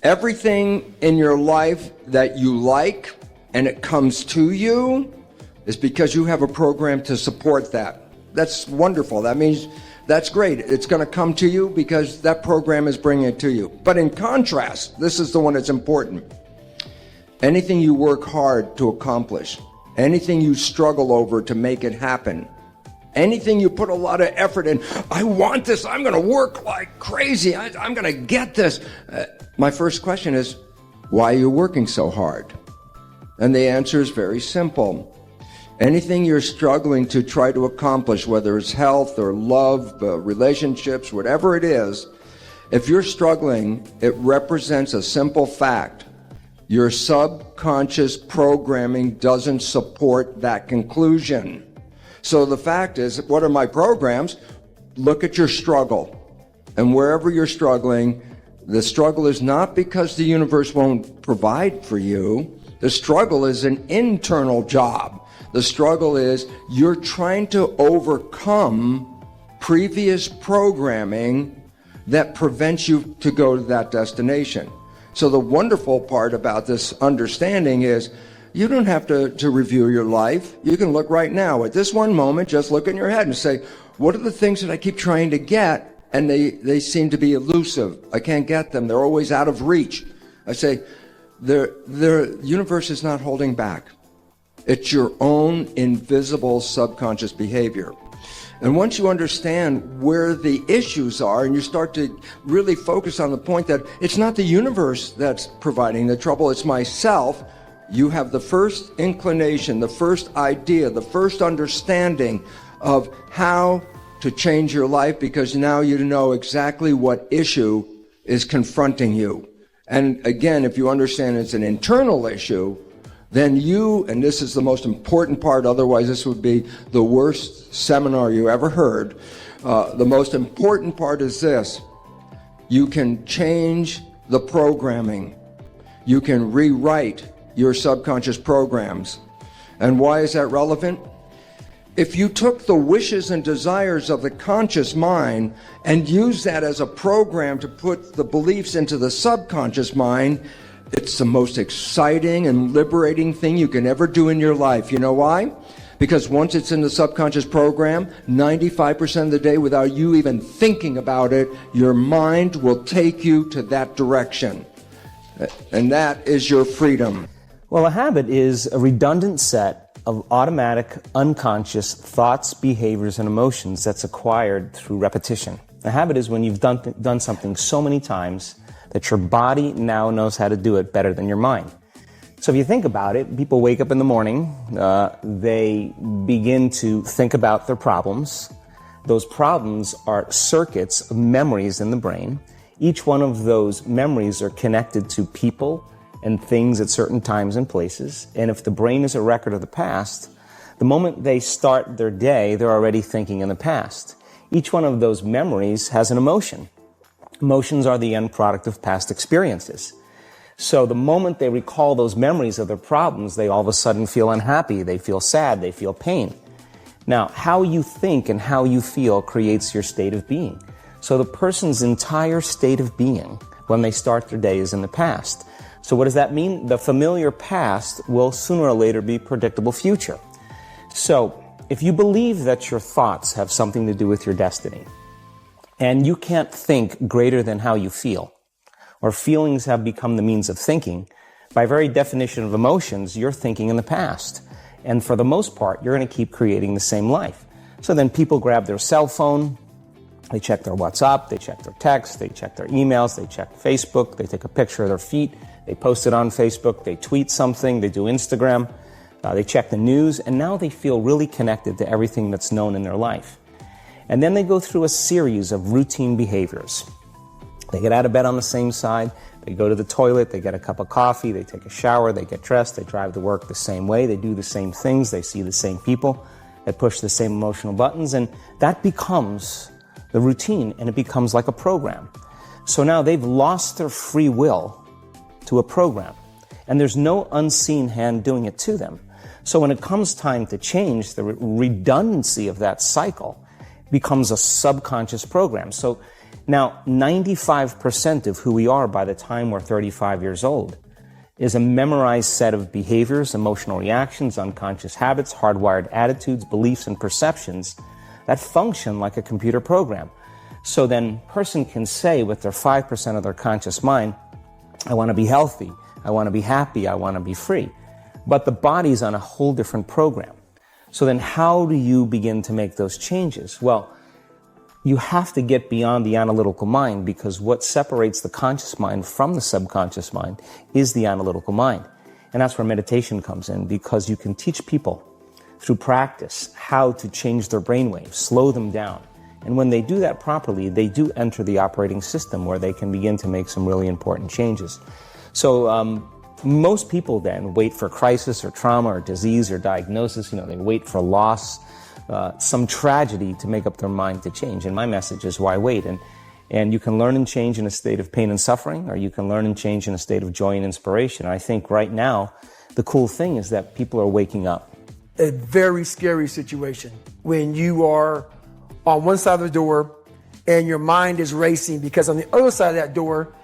Everything in your life that you like and it comes to you is because you have a program to support that. That's wonderful. That means that's great. It's going to come to you because that program is bringing it to you. But in contrast, this is the one that's important. Anything you work hard to accomplish, anything you struggle over to make it happen, anything you put a lot of effort in, I want this, I'm going to work like crazy, I'm going to get this. My first question is, why are you working so hard? And the answer is very simple. Anything you're struggling to try to accomplish, whether it's health or love, relationships, whatever it is, if you're struggling, it represents a simple fact. Your subconscious programming doesn't support that conclusion. So the fact is, what are my programs? Look at your struggle. And wherever you're struggling, the struggle is not because the universe won't provide for you. The struggle is an internal job. The struggle is you're trying to overcome previous programming that prevents you to go to that destination. So the wonderful part about this understanding is you don't have to review your life. You can look right now at this one moment, just look in your head and say, what are the things that I keep trying to get and they seem to be elusive? I can't get them. They're always out of reach. I say, the universe is not holding back. It's your own invisible subconscious behavior. And once you understand where the issues are and you start to really focus on the point that it's not the universe that's providing the trouble, it's myself, you have the first inclination, the first idea, the first understanding of how to change your life, because now you know exactly what issue is confronting you. And again, if you understand it's an internal issue, then you, and this is the most important part, otherwise this would be the worst seminar you ever heard. The most important part is this. You can change the programming. You can rewrite your subconscious programs. And why is that relevant? If you took the wishes and desires of the conscious mind and used that as a program to put the beliefs into the subconscious mind, it's the most exciting and liberating thing you can ever do in your life. You know why? Because once it's in the subconscious program, 95% of the day, without you even thinking about it, your mind will take you to that direction. And that is your freedom. Well, a habit is a redundant set of automatic, unconscious thoughts, behaviors, and emotions that's acquired through repetition. A habit is when you've done something so many times that your body now knows how to do it better than your mind. So if you think about it, people wake up in the morning, they begin to think about their problems. Those problems are circuits of memories in the brain. Each one of those memories are connected to people and things at certain times and places. And if the brain is a record of the past, the moment they start their day, they're already thinking in the past. Each one of those memories has an emotion. Emotions are the end product of past experiences. So the moment they recall those memories of their problems, they all of a sudden feel unhappy, they feel sad, they feel pain. Now, how you think and how you feel creates your state of being. So the person's entire state of being when they start their day is in the past. So what does that mean? The familiar past will sooner or later be predictable future. So if you believe that your thoughts have something to do with your destiny, and you can't think greater than how you feel, or feelings have become the means of thinking, by very definition of emotions, you're thinking in the past. And for the most part, you're going to keep creating the same life. So then people grab their cell phone, they check their WhatsApp, they check their text, they check their emails, they check Facebook, they take a picture of their feet, they post it on Facebook, they tweet something, they do Instagram, they check the news, and now they feel really connected to everything that's known in their life. And then they go through a series of routine behaviors. They get out of bed on the same side, they go to the toilet, they get a cup of coffee, they take a shower, they get dressed, they drive to work the same way, they do the same things, they see the same people, they push the same emotional buttons, and that becomes the routine, and it becomes like a program. So now they've lost their free will to a program, and there's no unseen hand doing it to them. So when it comes time to change, the redundancy of that cycle becomes a subconscious program. So Now, 95% of who we are by the time we're 35 years old is a memorized set of behaviors, emotional reactions, unconscious habits, hardwired attitudes, beliefs, and perceptions that function like a computer program. So then a person can say with their 5% of their conscious mind, I want to be healthy, I want to be happy, I want to be free. But the body's on a whole different program. So then how do you begin to make those changes? Well, you have to get beyond the analytical mind, because what separates the conscious mind from the subconscious mind is the analytical mind. And that's where meditation comes in, because you can teach people through practice how to change their brainwaves, slow them down. And when they do that properly, they do enter the operating system where they can begin to make some really important changes. So most people then wait for crisis or trauma or disease or diagnosis. They wait for loss, some tragedy to make up their mind to change. And my message is, why wait? And you can learn and change in a state of pain and suffering, or you can learn and change in a state of joy and inspiration. I think right now, the cool thing is that people are waking up. A very scary situation when you are on one side of the door and your mind is racing, because on the other side of that door,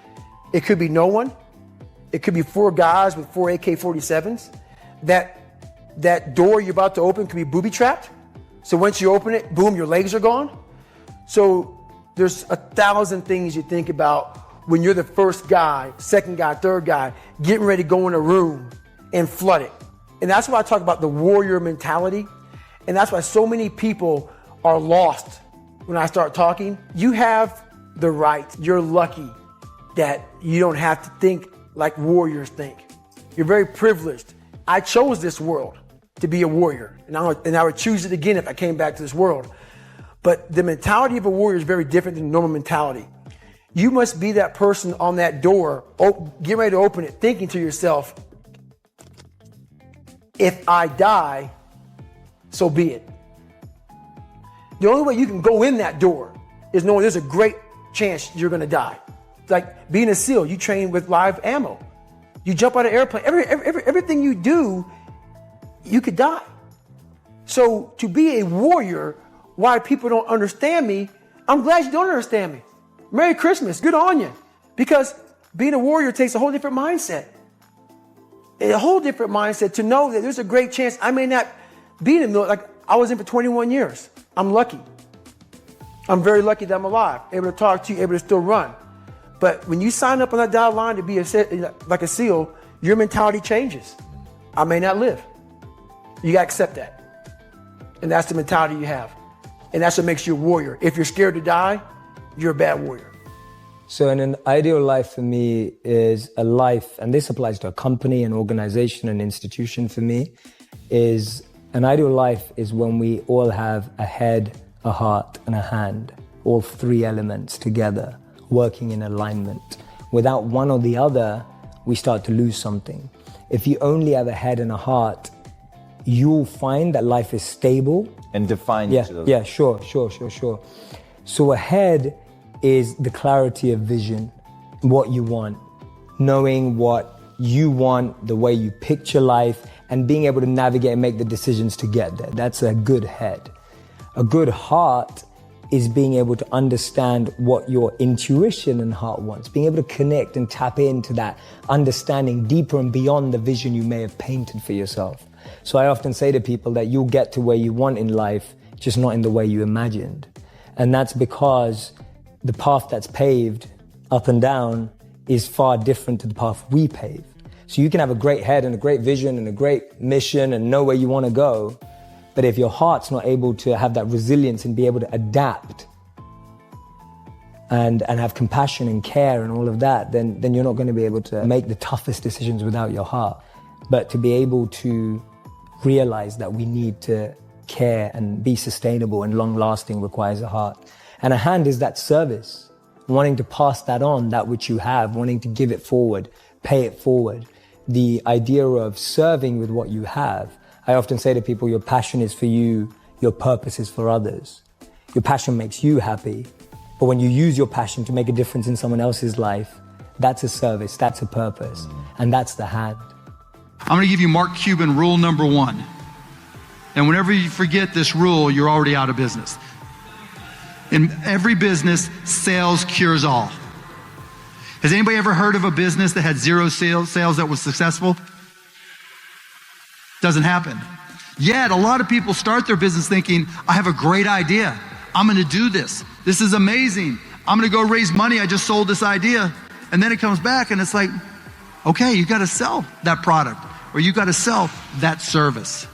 it could be no one. It could be 4 guys with 4 AK-47s. That door you're about to open could be booby-trapped. So once you open it, boom, your legs are gone. So there's 1,000 things you think about when you're the first guy, second guy, third guy, getting ready to go in a room and flood it. And that's why I talk about the warrior mentality. And that's why so many people are lost when I start talking. You have the right. You're lucky that you don't have to think like warriors think. You're very privileged. I chose this world to be a warrior, and I would choose it again if I came back to this world. But the mentality of a warrior is very different than normal mentality. You must be that person on that door, get ready to open it, thinking to yourself, if I die, so be it. The only way you can go in that door is knowing there's a great chance you're going to die. It's like being a SEAL, you train with live ammo. You jump out of an airplane. Everything you do, you could die. So to be a warrior, why people don't understand me, I'm glad you don't understand me. Merry Christmas, good on you. Because being a warrior takes a whole different mindset. A whole different mindset to know that there's a great chance I may not be in the military. Like I was in for 21 years. I'm lucky. I'm very lucky that I'm alive, able to talk to you, able to still run. But when you sign up on that dotted line to be like a SEAL, your mentality changes. I may not live. You got to accept that. And that's the mentality you have. And that's what makes you a warrior. If you're scared to die, you're a bad warrior. So an ideal life for me is a life, and this applies to a company, an organization, an institution for me, is an ideal life is when we all have a head, a heart, and a hand, all 3 elements together, working in alignment. Without one or the other, we start to lose something. If you only have a head and a heart, you'll find that life is stable. And define each of those. Yeah, sure. So a head is the clarity of vision, what you want, knowing what you want, the way you picture life, and being able to navigate and make the decisions to get there. That's a good head. A good heart is being able to understand what your intuition and heart wants, being able to connect and tap into that understanding deeper and beyond the vision you may have painted for yourself. So I often say to people that you'll get to where you want in life, just not in the way you imagined. And that's because the path that's paved up and down is far different to the path we pave. So you can have a great head and a great vision and a great mission and know where you want to go. But if your heart's not able to have that resilience and be able to adapt and have compassion and care and all of that, then you're not going to be able to make the toughest decisions without your heart. But to be able to realize that we need to care and be sustainable and long-lasting requires a heart. And a hand is that service, wanting to pass that on, that which you have, wanting to give it forward, pay it forward. The idea of serving with what you have. I often say to people, your passion is for you, your purpose is for others. Your passion makes you happy. But when you use your passion to make a difference in someone else's life, that's a service, that's a purpose, and that's the hand. I'm going to give you Mark Cuban rule number 1. And whenever you forget this rule, you're already out of business. in every business, sales cures all. Has anybody ever heard of a business that had zero sales that was successful? Doesn't happen. Yet a lot of people start their business thinking, I have a great idea. I'm going to do this. This is amazing. I'm going to go raise money. I just sold this idea. And then it comes back and it's like, okay, you got to sell that product or you got to sell that service.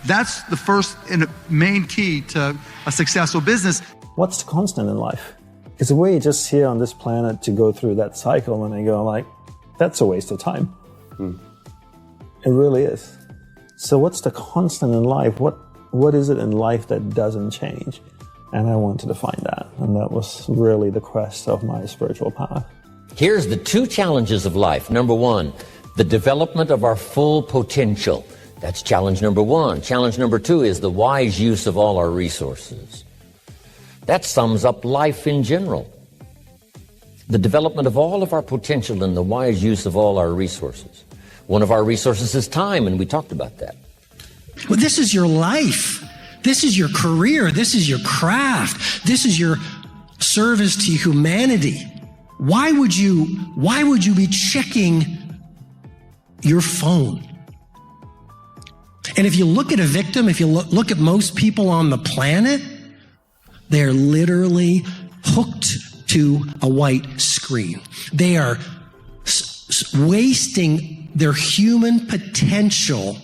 That's the first and main key to a successful business. What's the constant in life? Because we're just here on this planet to go through that cycle and they go like, that's a waste of time. It really is. So what's the constant in life? What is it in life that doesn't change? And I wanted to find that. And that was really the quest of my spiritual path. Here's the two challenges of life. Number one, the development of our full potential. That's challenge number one. Challenge number two is the wise use of all our resources. That sums up life in general. The development of all of our potential and the wise use of all our resources. One of our resources is time, and we talked about that. Well, this is your life. This is your career. This is your craft. This is your service to humanity. Why would you be checking your phone? And if you look at a victim, if you look at most people on the planet, they're literally hooked to a white screen. They are wasting their human potential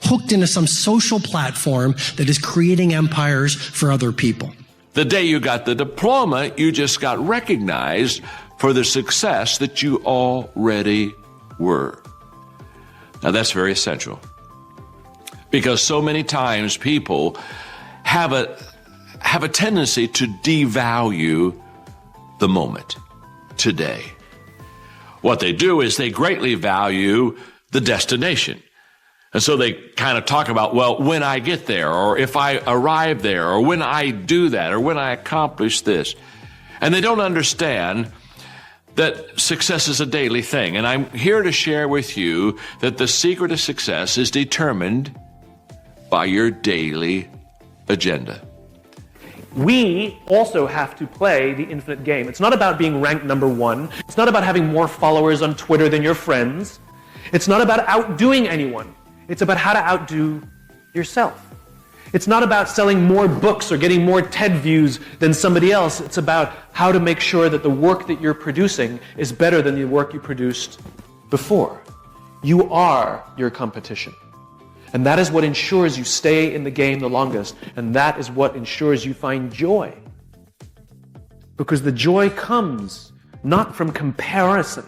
hooked into some social platform that is creating empires for other people. The day you got the diploma, you just got recognized for the success that you already were. Now that's very essential, because so many times people have a tendency to devalue the moment, today. What they do is they greatly value the destination. And so they kind of talk about, well, when I get there, or if I arrive there, or when I do that, or when I accomplish this. And they don't understand that success is a daily thing. And I'm here to share with you that the secret of success is determined by your daily agenda. We also have to play the infinite game. It's not about being ranked number one. It's not about having more followers on Twitter than your friends. It's not about outdoing anyone. It's about how to outdo yourself. It's not about selling more books or getting more TED views than somebody else. It's about how to make sure that the work that you're producing is better than the work you produced before. You are your competition. And that is what ensures you stay in the game the longest. And that is what ensures you find joy. Because the joy comes not from comparison,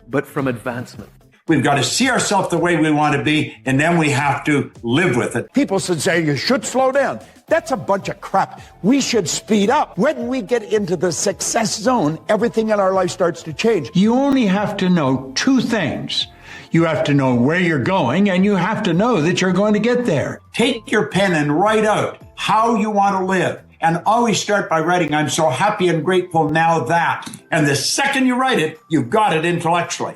but from advancement. We've got to see ourselves the way we want to be, and then we have to live with it. People should say you should slow down. That's a bunch of crap. We should speed up. When we get into the success zone, everything in our life starts to change. You only have to know two things. You have to know where you're going, and you have to know that you're going to get there. Take your pen and write out how you want to live. And always start by writing, I'm so happy and grateful now that. And the second you write it, you've got it intellectually.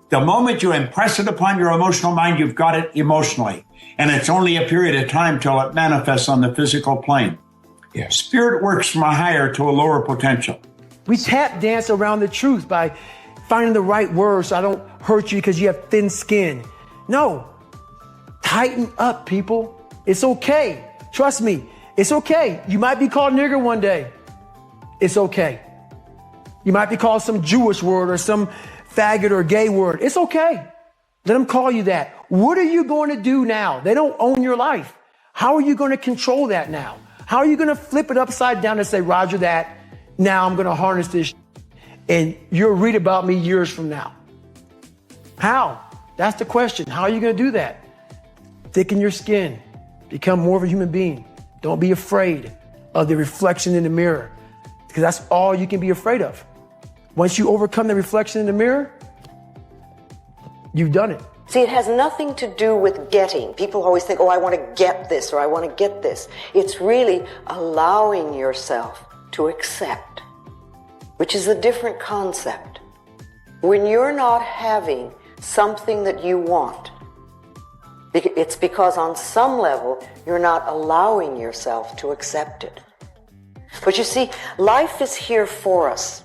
The moment you impress it upon your emotional mind, you've got it emotionally. And it's only a period of time till it manifests on the physical plane. Yeah. Spirit works from a higher to a lower potential. We tap dance around the truth by finding the right words so I don't hurt you because you have thin skin. No. Tighten up, people. It's okay. Trust me. It's okay. You might be called nigger one day. It's okay. You might be called some Jewish word or some faggot or gay word. It's okay. Let them call you that. What are you going to do now? They don't own your life. How are you going to control that now? How are you going to flip it upside down and say, Roger that, now I'm going to harness this and you'll read about me years from now? How? That's the question. How are you going to do that? Thicken your skin. Become more of a human being. Don't be afraid of the reflection in the mirror, because that's all you can be afraid of. Once you overcome the reflection in the mirror, you've done it. See, it has nothing to do with getting. People always think, oh, I want to get this or I want to get this. It's really allowing yourself to accept, which is a different concept. When you're not having something that you want, it's because on some level, you're not allowing yourself to accept it. But you see, life is here for us.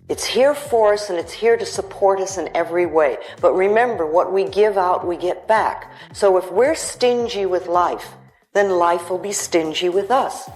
It's here for us, and it's here to support us in every way. But remember, what we give out, we get back. So if we're stingy with life, then life will be stingy with us.